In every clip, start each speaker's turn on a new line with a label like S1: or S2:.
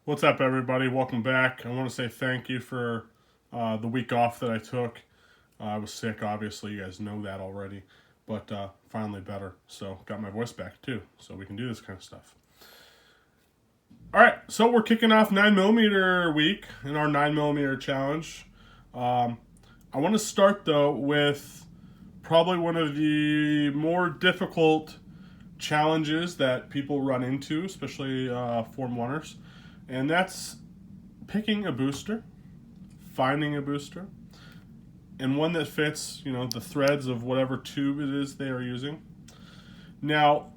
S1: What's up, everybody? Welcome back. I want to say thank you for the week off that I took. I was sick, obviously. You guys know that already. But finally better. So got my voice back, too. So we can do this kind of stuff. All right. So we're kicking off 9mm week in our 9mm challenge. I want to start, though, with probably one of the more difficult challenges that people run into, especially Form 1ers. And that's picking a booster, finding a booster, and one that fits, the threads of whatever tube it is they are using. Now,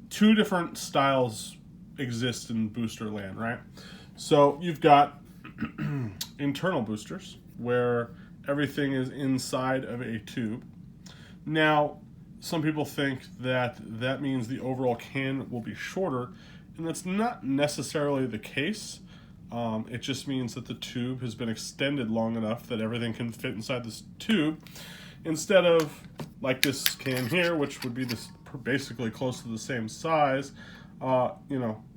S1: two different styles exist in booster land, right? So you've got internal boosters, where everything is inside of a tube. Now, some people think that that means the overall can will be shorter, and that's not necessarily the case. It just means that the tube has been extended long enough that everything can fit inside this tube, instead of like this can here, which would be this basically close to the same size.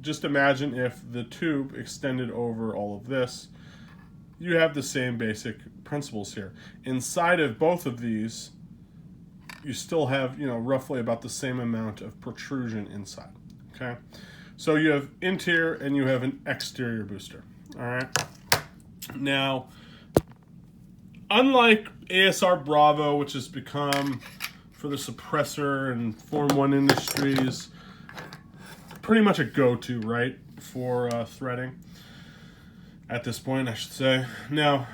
S1: Just imagine if the tube extended over all of this. You have the same basic principles here. Inside of both of these, you still have, roughly about the same amount of protrusion inside, okay? So you have interior and you have an exterior booster, all right? Now, unlike ASR Bravo, which has become, for the suppressor and Form 1 industries, pretty much a go-to, right, for threading at this point, I should say. Now,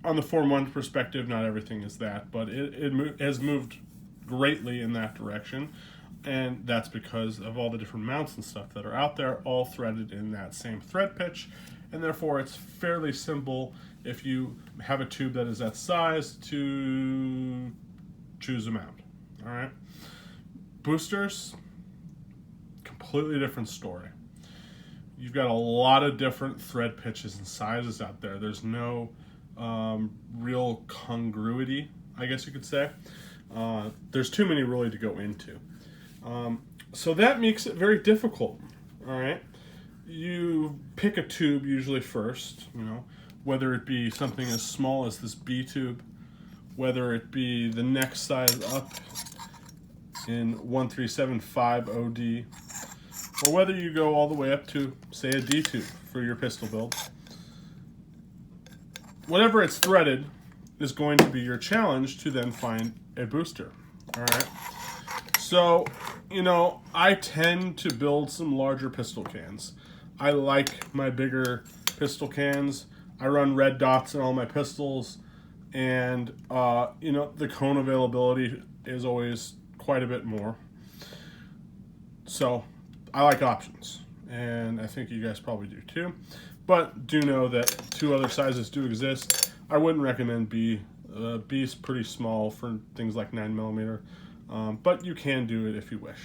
S1: on the Form 1 perspective, not everything is that, but it has moved greatly in that direction. And that's because of all the different mounts and stuff that are out there, all threaded in that same thread pitch. And therefore, it's fairly simple if you have a tube that is that size to choose a mount. All right. Boosters, completely different story. You've got a lot of different thread pitches and sizes out there. There's no real congruity, I guess you could say. There's too many really to go into. So that makes it very difficult, all right? You pick a tube usually first, whether it be something as small as this B tube, whether it be the next size up in 1375 OD, or whether you go all the way up to, say, a D tube for your pistol build. Whatever it's threaded is going to be your challenge to then find a booster, all right? So, I tend to build some larger pistol cans. I like my bigger pistol cans. I run red dots in all my pistols, and, the cone availability is always quite a bit more. So, I like options, and I think you guys probably do too. But do know that two other sizes do exist. I wouldn't recommend B. B is pretty small for things like 9mm. But you can do it if you wish.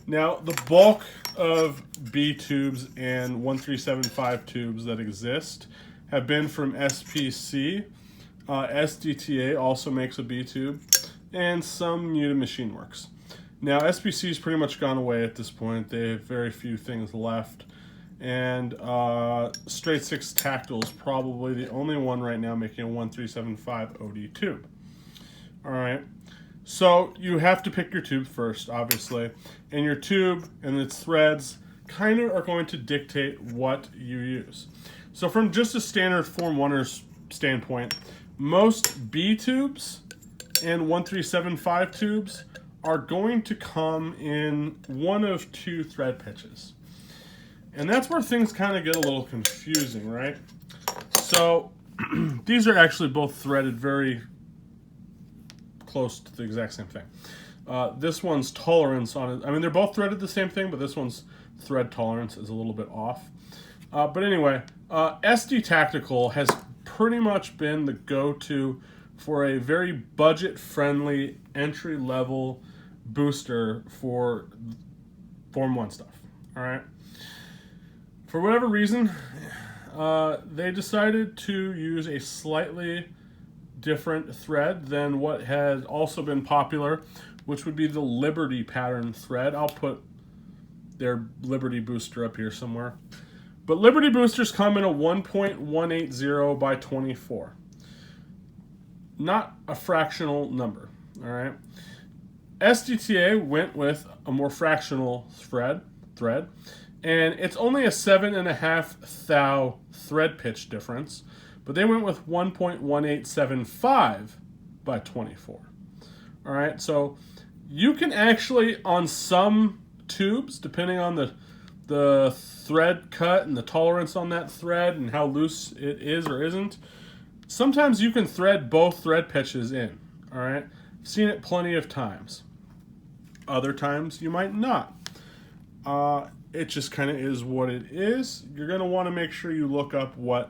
S1: Now, the bulk of B tubes and 1375 tubes that exist have been from SPC. SDTA also makes a B tube, and some Eccomachine works. Now, SPC's pretty much gone away at this point. They have very few things left. And Straight 6 Tactile is probably the only one right now making a 1375 OD tube. All right. So you have to pick your tube first, obviously, and your tube and its threads kind of are going to dictate what you use. So from just a standard Form 1er standpoint, most B tubes and 1375 tubes are going to come in one of two thread pitches. And that's where things kind of get a little confusing, right? So these are actually both threaded very close to the exact same thing. This one's tolerance on it, they're both threaded the same thing, but this one's thread tolerance is a little bit off. But anyway, SD Tactical has pretty much been the go-to for a very budget-friendly entry-level booster for Form 1 stuff, all right? For whatever reason, they decided to use a slightly different thread than what has also been popular, which would be the Liberty pattern thread. I'll put their Liberty booster up here somewhere. But Liberty boosters come in a 1.180 by 24. Not a fractional number, all right? SDTA went with a more fractional thread, and it's only a 7.5 thou thread pitch difference, but they went with 1.1875 by 24. All right, so you can actually, on some tubes, depending on the thread cut and the tolerance on that thread and how loose it is or isn't, sometimes you can thread both thread pitches in. All right, I've seen it plenty of times. Other times you might not. It just kind of is what it is. You're going to want to make sure you look up what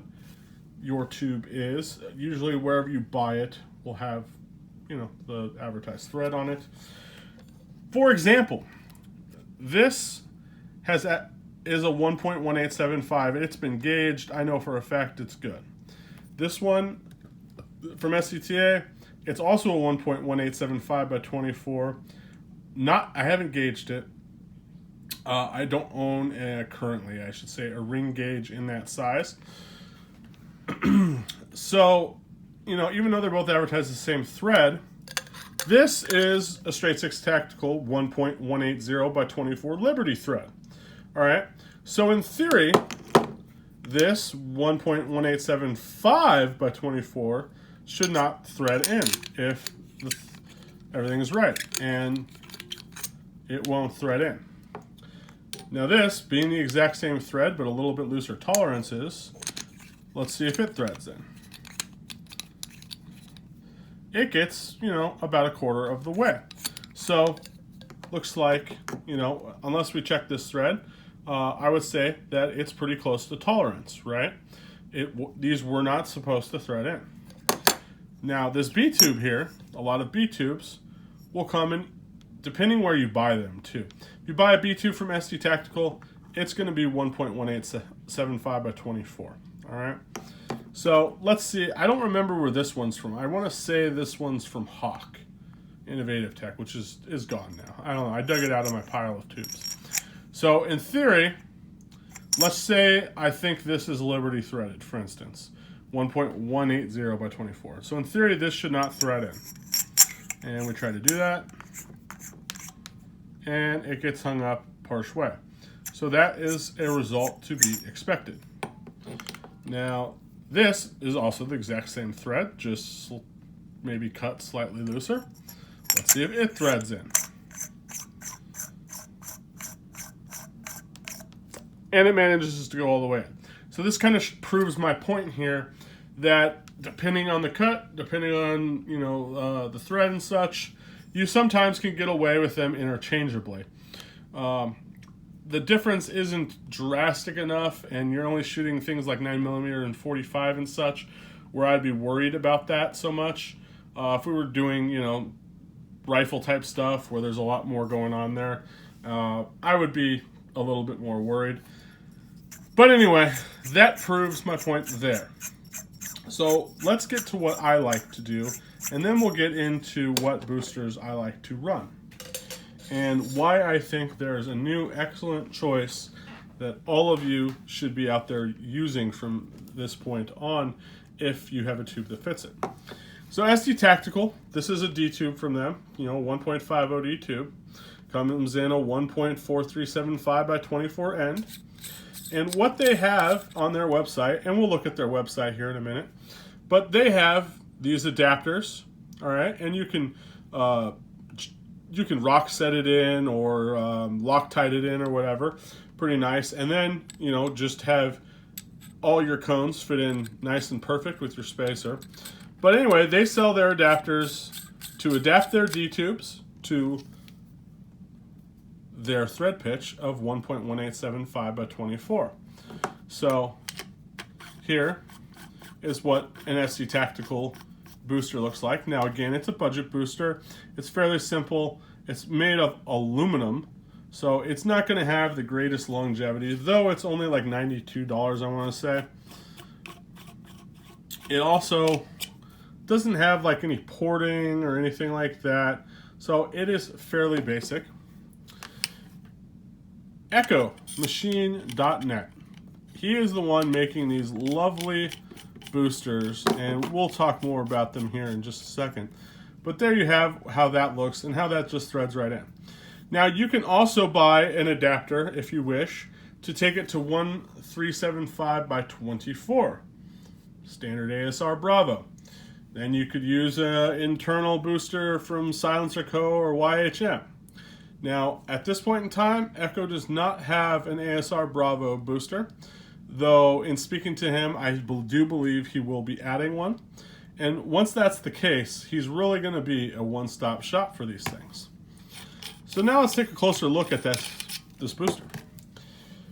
S1: your tube is. Usually wherever you buy it will have, the advertised thread on it. For example, this is a 1.1875 and it's been gauged. I know for a fact it's good. This one from SCTA, it's also a 1.1875 by 24. I haven't gauged it. I don't own currently, I should say, a ring gauge in that size. So, even though they're both advertised the same thread, this is a straight 6 tactical 1.180 by 24 Liberty thread. All right. So in theory, this 1.1875 by 24 should not thread in if everything is right, and it won't thread in. Now this, being the exact same thread but a little bit looser tolerances, let's see if it threads in. It gets, about a quarter of the way. So, looks like, unless we check this thread, I would say that it's pretty close to tolerance, right? These were not supposed to thread in. Now, this B-tube here, a lot of B-tubes will come in, depending where you buy them, too. If you buy a B-tube from SD Tactical, it's going to be 1.1875 by 24, all right? So let's see. I don't remember where this one's from. I want to say this one's from Hawk Innovative Tech, which is gone now. I don't know. I dug it out of my pile of tubes. So in theory, let's say I think this is Liberty threaded, for instance, 1.180 by 24. So in theory, this should not thread in. And we try to do that, and it gets hung up partial way. So that is a result to be expected. Now, this is also the exact same thread, just maybe cut slightly looser. Let's see if it threads in. And it manages to go all the way in. So this kind of proves my point here that depending on the cut, depending on the thread and such, you sometimes can get away with them interchangeably. The difference isn't drastic enough, and you're only shooting things like 9mm and 45 and such, where I'd be worried about that so much. If we were doing, rifle type stuff where there's a lot more going on there, I would be a little bit more worried. But anyway, that proves my point there. So let's get to what I like to do, and then we'll get into what boosters I like to run, and why I think there's a new excellent choice that all of you should be out there using from this point on if you have a tube that fits it. So SD Tactical, this is a D tube from them, 1.50 D tube. Comes in a 1.4375 by 24 end. And what they have on their website, and we'll look at their website here in a minute, but they have these adapters, all right, and you can rock set it in or Loctite it in or whatever. Pretty nice. And then, just have all your cones fit in nice and perfect with your spacer. But anyway, they sell their adapters to adapt their D-tubes to their thread pitch of 1.1875 by 24. So here is what an SD Tactical booster looks like. Now again, it's a budget booster. It's fairly simple. It's made of aluminum, so it's not going to have the greatest longevity, though it's only like $92, I want to say. It also doesn't have like any porting or anything like that, so it is fairly basic. Eccomachine.net he is the one making these lovely boosters, and we'll talk more about them here in just a second. But there you have how that looks and how that just threads right in. Now you can also buy an adapter if you wish to take it to 1375 by 24, standard ASR Bravo. Then you could use an internal booster from Silencer Co. or YHM. Now, at this point in time, Echo does not have an ASR Bravo booster, though in speaking to him, I do believe he will be adding one. And once that's the case, he's really going to be a one-stop shop for these things. So now let's take a closer look at this booster.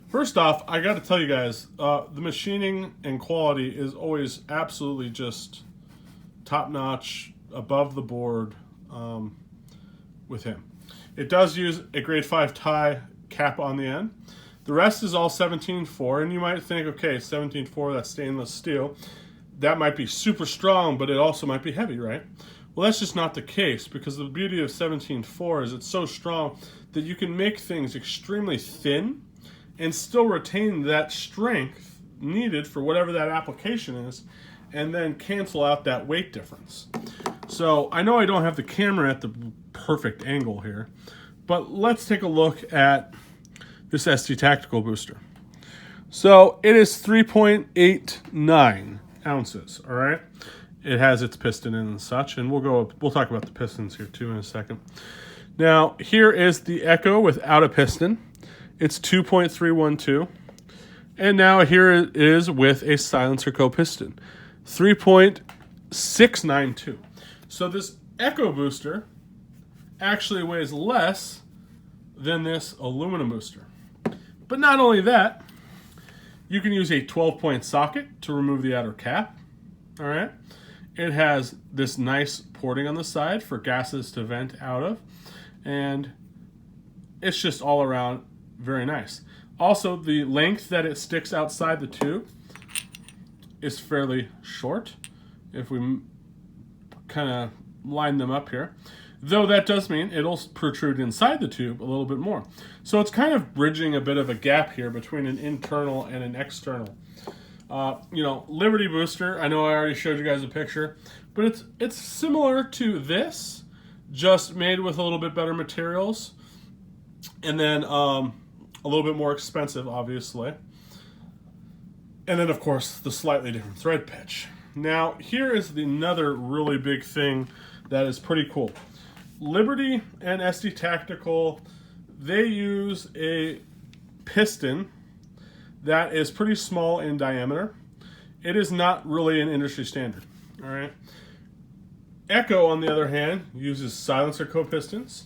S1: First off, I got to tell you guys, the machining and quality is always absolutely just top-notch, above the board with him. It does use a grade 5 tie cap on the end. The rest is all 17.4, and you might think, okay, 17.4, that's stainless steel. That might be super strong, but it also might be heavy, right? Well, that's just not the case, because the beauty of 17.4 is it's so strong that you can make things extremely thin and still retain that strength needed for whatever that application is, and then cancel out that weight difference. So I know I don't have the camera at the perfect angle here, but let's take a look at this ST Tactical booster. So it is 3.89 ounces, all right? It has its piston in and such, and we'll talk about the pistons here too in a second. Now, here is the Echo without a piston. It's 2.312. And now here it is with a Silencer Co. piston, 3.692. So this Echo booster actually weighs less than this aluminum booster. But not only that, you can use a 12-point socket to remove the outer cap. All right. It has this nice porting on the side for gases to vent out of, and it's just all around very nice. Also, the length that it sticks outside the tube is fairly short if we kind of line them up here. Though that does mean it'll protrude inside the tube a little bit more. So it's kind of bridging a bit of a gap here between an internal and an external. Liberty booster, I know I already showed you guys a picture, but it's similar to this, just made with a little bit better materials. And then a little bit more expensive, obviously. And then, of course, the slightly different thread pitch. Now, here is another really big thing that is pretty cool. Liberty and ST Tactical, they use a piston that is pretty small in diameter. It is not really an industry standard, all right? Echo, on the other hand, uses Silencer Co. pistons,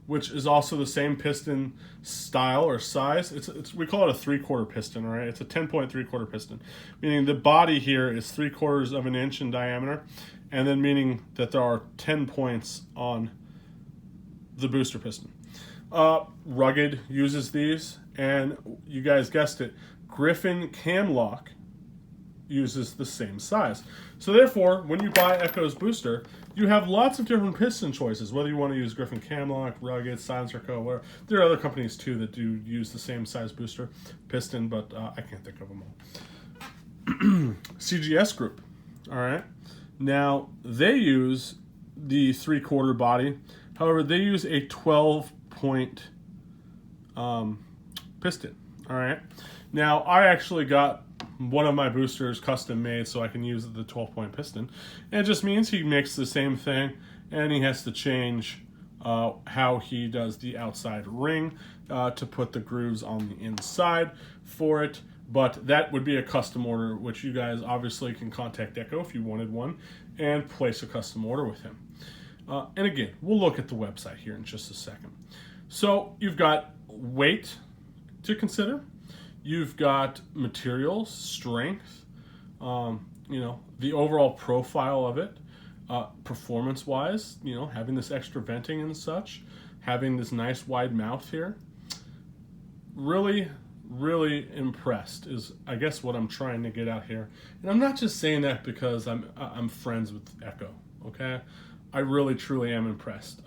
S1: which is also the same piston style or size. We call it a 3/4 piston, all right? It's a 10-point 3/4 piston, meaning the body here is 3/4 of an inch in diameter, and then meaning that there are 10 points on the booster piston. Rugged uses these, and you guys guessed it, Griffin Camlock uses the same size. So therefore, when you buy Echo's booster, you have lots of different piston choices, whether you want to use Griffin Camlock, Rugged, Silencer Co. Or there are other companies too that do use the same size booster piston, but I can't think of them all. CGS Group, all right. Now, they use the 3/4 body. However, they use a 12-point piston, all right. Now, I actually got one of my boosters custom made so I can use the 12-point piston. And it just means he makes the same thing, and he has to change how he does the outside ring to put the grooves on the inside for it. But that would be a custom order, which you guys obviously can contact Echo if you wanted one and place a custom order with him. And again, we'll look at the website here in just a second. So you've got weight to consider. You've got materials, strength, the overall profile of it, performance-wise, having this extra venting and such, having this nice wide mouth here. Really, really impressed is, I guess, what I'm trying to get out here. And I'm not just saying that because I'm friends with Echo, okay? I really, truly am impressed.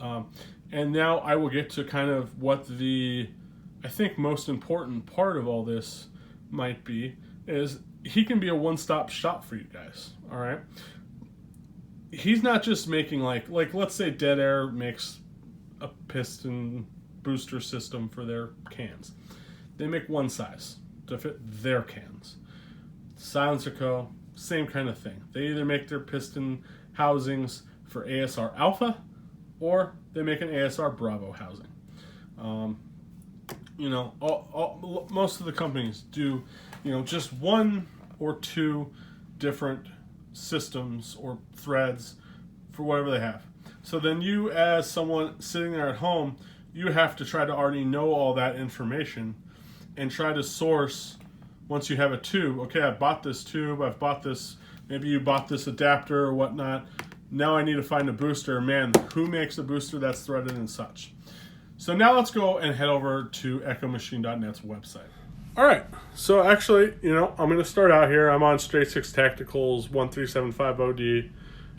S1: And now I will get to kind of what I think most important part of all this might be is he can be a one-stop shop for you guys. All right. He's not just making like let's say Dead Air makes a piston booster system for their cans. They make one size to fit their cans. Silencer Co., same kind of thing. They either make their piston housings for ASR Alpha or they make an ASR Bravo housing. Most of the companies do, just one or two different systems or threads for whatever they have. So then you, as someone sitting there at home, you have to try to already know all that information and try to source. Once you have a tube, okay, I bought this tube, I've bought this, maybe you bought this adapter or whatnot. Now I need to find a booster. Man, who makes a booster that's threaded and such? So now let's go and head over to Eccomachine.net's website. All right, so actually, I'm going to start out here. I'm on Straight Six Tacticals 1375 OD,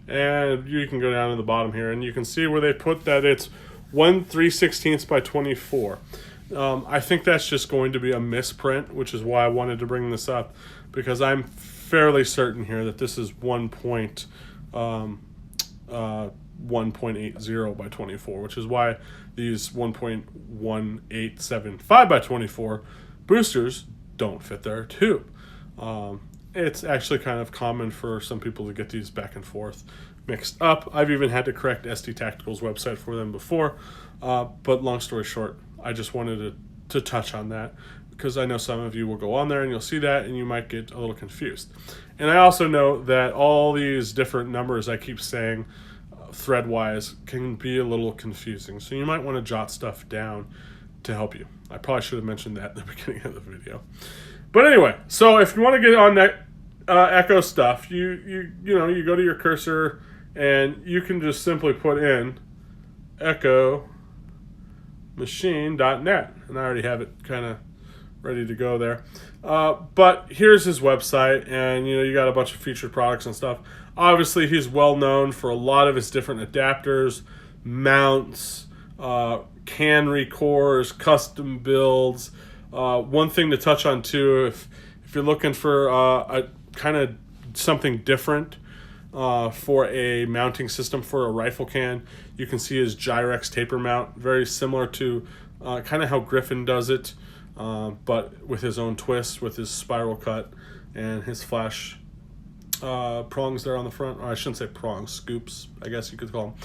S1: and you can go down to the bottom here, and you can see where they put that it's 1 3/16 by 24. I think that's just going to be a misprint, which is why I wanted to bring this up, because I'm fairly certain here that this is 1.80 by 24, which is why these 1.1875 by 24 boosters don't fit their tube. It's actually kind of common for some people to get these back and forth mixed up. I've even had to correct SD Tactical's website for them before, but long story short, I just wanted to touch on that because I know some of you will go on there and you'll see that and you might get a little confused. And I also know that all these different numbers I keep saying thread-wise can be a little confusing. So you might want to jot stuff down to help you. I probably should have mentioned that at the beginning of the video. But anyway, so if you want to get on that Echo stuff, you go to your cursor and you can just simply put in Eccomachine.net, and I already have it kind of ready to go there. But here's his website, and you got a bunch of featured products and stuff. Obviously, he's well known for a lot of his different adapters, mounts, can recores, custom builds. One thing to touch on too, if you're looking for a kind of something different for a mounting system for a rifle can, you can see his Gyrex taper mount, very similar to kind of how Griffin does it, but with his own twist, with his spiral cut and his flash prongs there on the front. Or I shouldn't say prongs, scoops, I guess you could call them.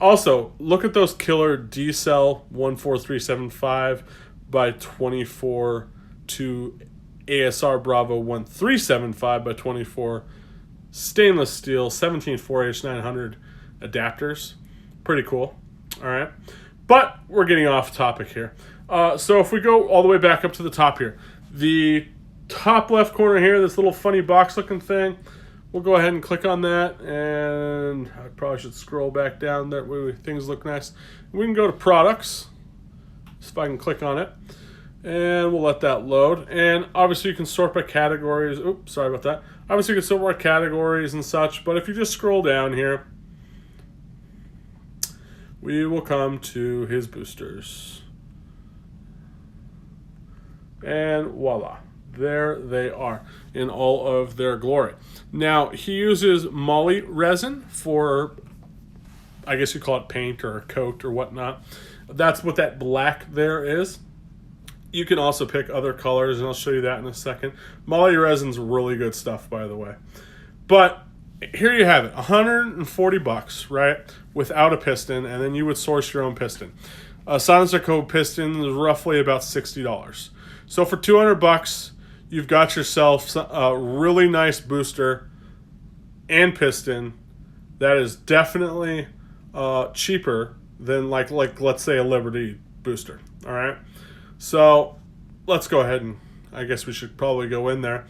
S1: Also, look at those killer D-Cell 14375 by 24 to ASR Bravo 1375 by 24 stainless steel 174H900 adapters. Pretty cool. All right. But we're getting off topic here. So if we go all the way back up to the top here, the top left corner here, this little funny box looking thing, we'll go ahead and click on that, and I probably should scroll back down there where things look nice. We can go to products, if I can click on it, and we'll let that load. And obviously you can sort by categories. Oops, sorry about that. Obviously you can sort by categories and such, but if you just scroll down here, we will come to his boosters. And voila. There they are in all of their glory. Now, he uses moly resin for, I guess you call it paint or a coat or whatnot. That's what that black there is. You can also pick other colors, and I'll show you that in a second. Moly resin's really good stuff, by the way. But here you have it, $140, right, without a piston, and then you would source your own piston. A Silencer Co. piston is roughly about $60. So for $200, you've got yourself a really nice booster and piston that is definitely cheaper than like let's say a Liberty booster. All right, so let's go ahead and I guess we should probably go in there.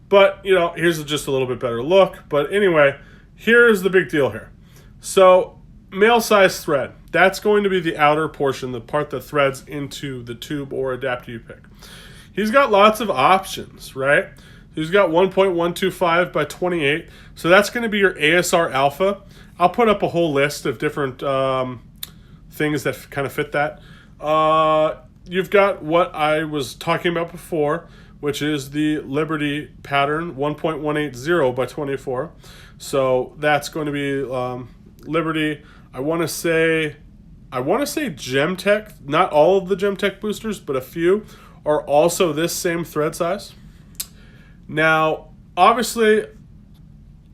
S1: But here's just a little bit better look. But anyway, here's the big deal here. So male size thread, that's going to be the outer portion, the part that threads into the tube or adapter you pick. He's got lots of options, right? He's got 1.125 by 28. So that's going to be your ASR Alpha. I'll put up a whole list of different things that kind of fit that. You've got what I was talking about before, which is the Liberty pattern 1.180 by 24. So that's going to be Liberty. I want to say Gemtech. Not all of the Gemtech boosters, but a few are also this same thread size. Now, obviously,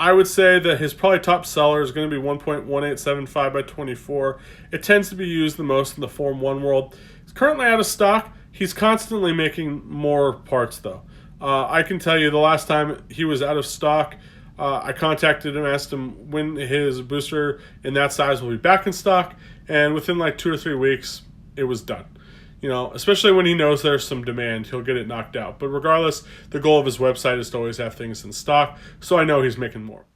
S1: I would say that his probably top seller is going to be 1.1875 by 24. It tends to be used the most in the Form 1 world. It's currently out of stock. He's constantly making more parts, though. I can tell you the last time he was out of stock, I contacted him, asked him when his booster in that size will be back in stock, and within like 2 or 3 weeks, it was done. You know, especially when he knows there's some demand, he'll get it knocked out. But regardless, the goal of his website is to always have things in stock, so I know he's making more.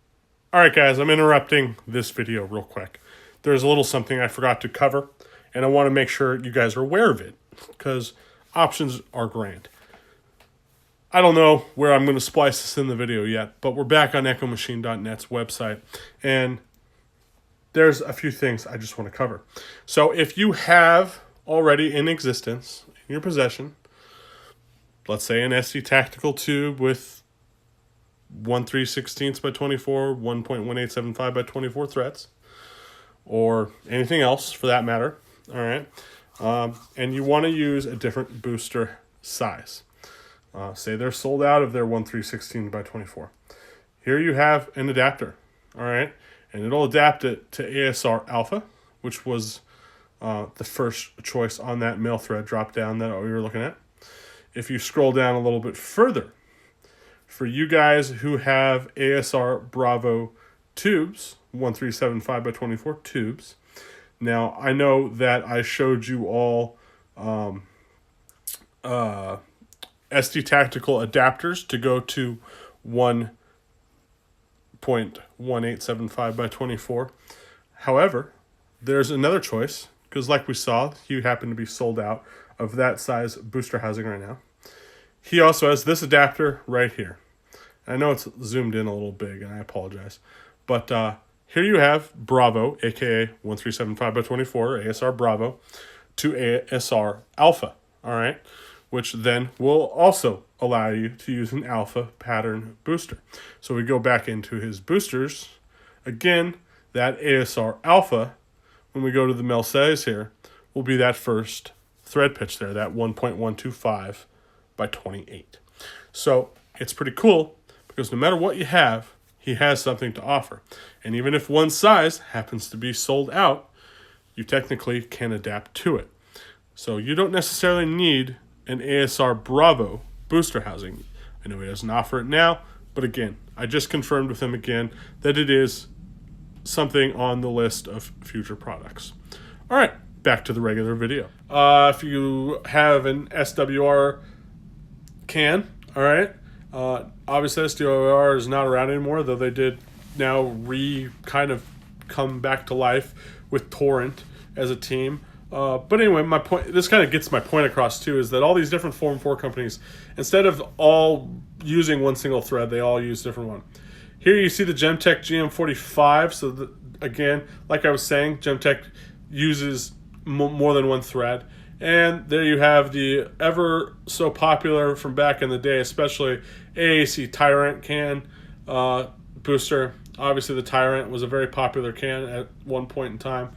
S1: All right, guys, I'm interrupting this video real quick. There's a little something I forgot to cover, and I want to make sure you guys are aware of it, because options are grand. I don't know where I'm going to splice this in the video yet, but we're back on Eccomachine.net's website, and there's a few things I just want to cover. So if you have already in existence, in your possession, let's say an SD tactical tube with 1/3/16 by 24, 1.1875 by 24 threads, or anything else for that matter, all right, and you want to use a different booster size. Say they're sold out of their 1/3/16 by 24. Here you have an adapter, all right, and it'll adapt it to ASR Alpha, which was the first choice on that male thread drop down that we were looking at. If you scroll down a little bit further, for you guys who have ASR Bravo tubes, 1/3/75 by 24 tubes. Now, I know that I showed you all SD Tactical adapters to go to 1.1875 by 24. However, there's another choice, because like we saw, you happen to be sold out of that size booster housing right now. He also has this adapter right here. I know it's zoomed in a little big, and I apologize. But here you have Bravo, aka 1/3/75 by 24, ASR Bravo, to ASR Alpha, all right? Which then will also allow you to use an alpha pattern booster. So we go back into his boosters. Again, that ASR Alpha, when we go to the mil size here, will be that first thread pitch there, that 1.125 by 28. So it's pretty cool, because no matter what you have, he has something to offer. And even if one size happens to be sold out, you technically can adapt to it. So you don't necessarily need an ASR Bravo booster housing. I know he doesn't offer it now, but again, I just confirmed with him again that it is something on the list of future products. All right, back to the regular video. If you have an SWR can, all right, obviously SWR is not around anymore, though they did now kind of come back to life with Torrent as a team. But anyway, my point, this kind of gets my point across too, is that all these different Form 4 companies, instead of all using one single thread, they all use different one. Here you see the Gemtech GM45. So again, like I was saying, Gemtech uses more than one thread. And there you have the ever so popular from back in the day, especially AAC Tyrant can booster. Obviously the Tyrant was a very popular can at one point in time.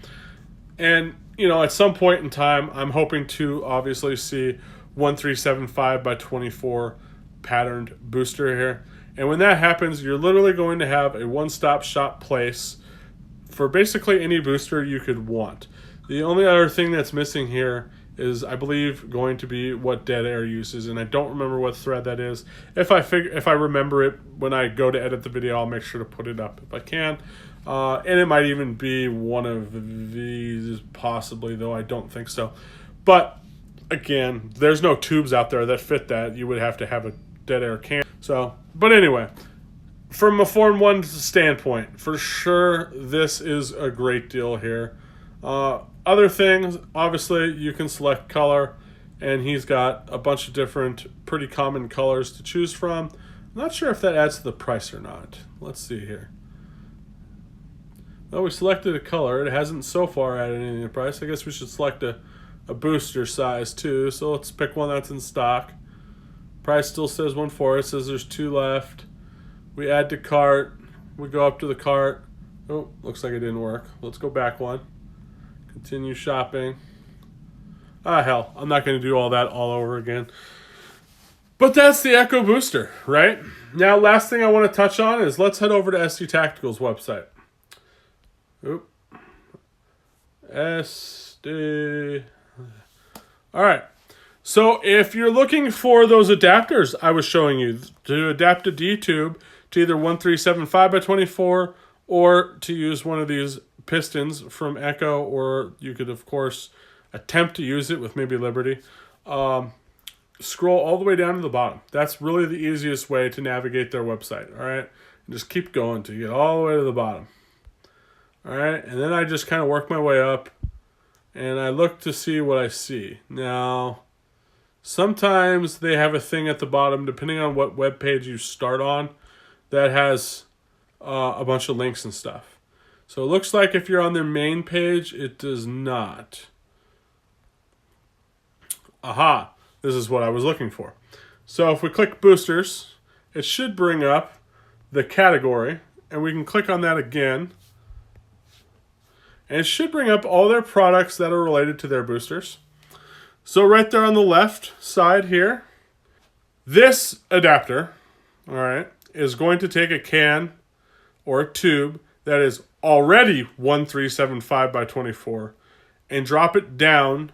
S1: And you know, at some point in time, I'm hoping to obviously see 1/3/75 by 24 patterned booster here. And when that happens, you're literally going to have a one-stop shop place for basically any booster you could want. The only other thing that's missing here is, I believe, going to be what Dead Air uses, and I don't remember what thread that is. If I remember it when I go to edit the video, I'll make sure to put it up if I can. And it might even be one of these, possibly, though I don't think so. But again, there's no tubes out there that fit that. You would have to have a Dead Air can. So, but anyway, from a Form 1 standpoint, for sure, this is a great deal here. Other things, obviously, you can select color, and he's got a bunch of different pretty common colors to choose from. I'm not sure if that adds to the price or not. Let's see here. Well, we selected a color. It hasn't so far added anything to the price. I guess we should select a booster size too. So let's pick one that's in stock. Price still says 1.4. It says there's 2 left. We add to cart. We go up to the cart. Oh, looks like it didn't work. Let's go back one. Continue shopping. Ah, hell, I'm not going to do all that all over again. But that's the Echo Booster, right? Now, last thing I want to touch on is let's head over to SD Tactical's website. Oop. SD. All right. So if you're looking for those adapters I was showing you to adapt a D-tube to either 1375x24 or to use one of these pistons from Echo, or you could, of course, attempt to use it with maybe Liberty, scroll all the way down to the bottom. That's really the easiest way to navigate their website, all right? And just keep going to get all the way to the bottom. All right, and then I just kind of work my way up, and I look to see what I see. Now, sometimes they have a thing at the bottom, depending on what web page you start on, that has a bunch of links and stuff. So it looks like if you're on their main page, it does not. Aha, this is what I was looking for. So if we click boosters, it should bring up the category, and we can click on that again. And it should bring up all their products that are related to their boosters. So right there on the left side here, this adapter, all right, is going to take a can or a tube that is already 1375x24 and drop it down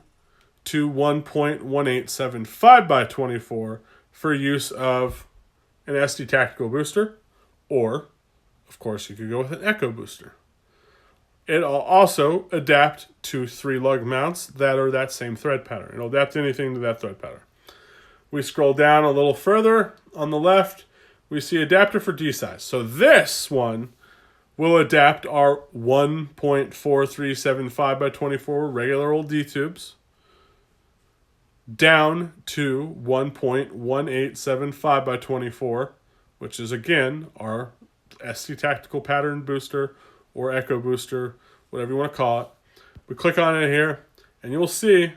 S1: to 1.1875x24 for use of an SD Tactical booster, or, of course, you could go with an Echo booster. It'll also adapt to 3 lug mounts that are that same thread pattern. It'll adapt anything to that thread pattern. We scroll down a little further on the left, we see adapter for D size. So this one will adapt our 1.4375x24 regular old D tubes down to 1.1875x24, which is again our SD Tactical pattern booster or Echo booster, whatever you want to call it. We click on it here, and you'll see,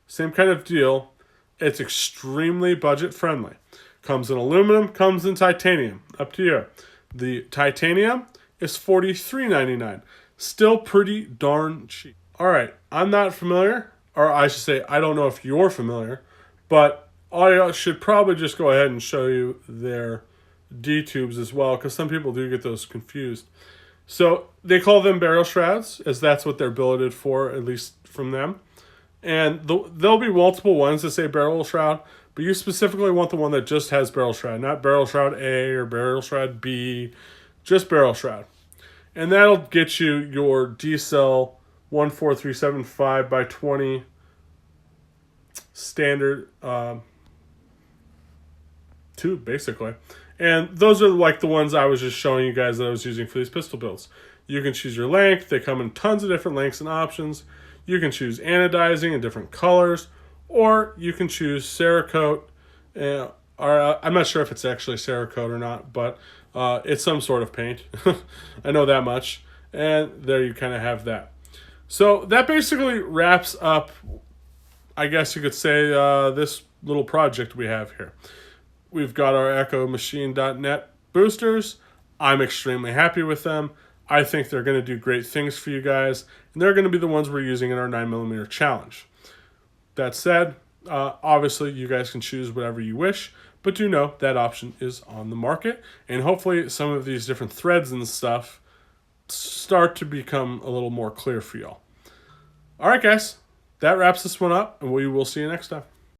S1: same kind of deal. It's extremely budget friendly. Comes in aluminum, comes in titanium. Up to you. The titanium is $43.99. Still pretty darn cheap. All right, I'm not familiar, or I should say, I don't know if you're familiar, but I should probably just go ahead and show you their D-tubes as well, because some people do get those confused. So they call them barrel shrouds, as that's what they're billeted for, at least from them. And there'll be multiple ones that say barrel shroud, but you specifically want the one that just has barrel shroud, not barrel shroud A or barrel shroud B, just barrel shroud. And that'll get you your D-cell 14375x20 standard tube, basically. And those are like the ones I was just showing you guys that I was using for these pistol builds. You can choose your length. They come in tons of different lengths and options. You can choose anodizing in different colors, or you can choose Cerakote. Or I'm not sure if it's actually Cerakote or not, but it's some sort of paint. I know that much. And there you kind of have that. So that basically wraps up, I guess you could say, this little project we have here. We've got our Eccomachine.net boosters. I'm extremely happy with them. I think they're going to do great things for you guys, and they're going to be the ones we're using in our 9mm challenge. That said, obviously you guys can choose whatever you wish, but do know that option is on the market, and hopefully some of these different threads and stuff start to become a little more clear for y'all. All right, guys, that wraps this one up, and we will see you next time.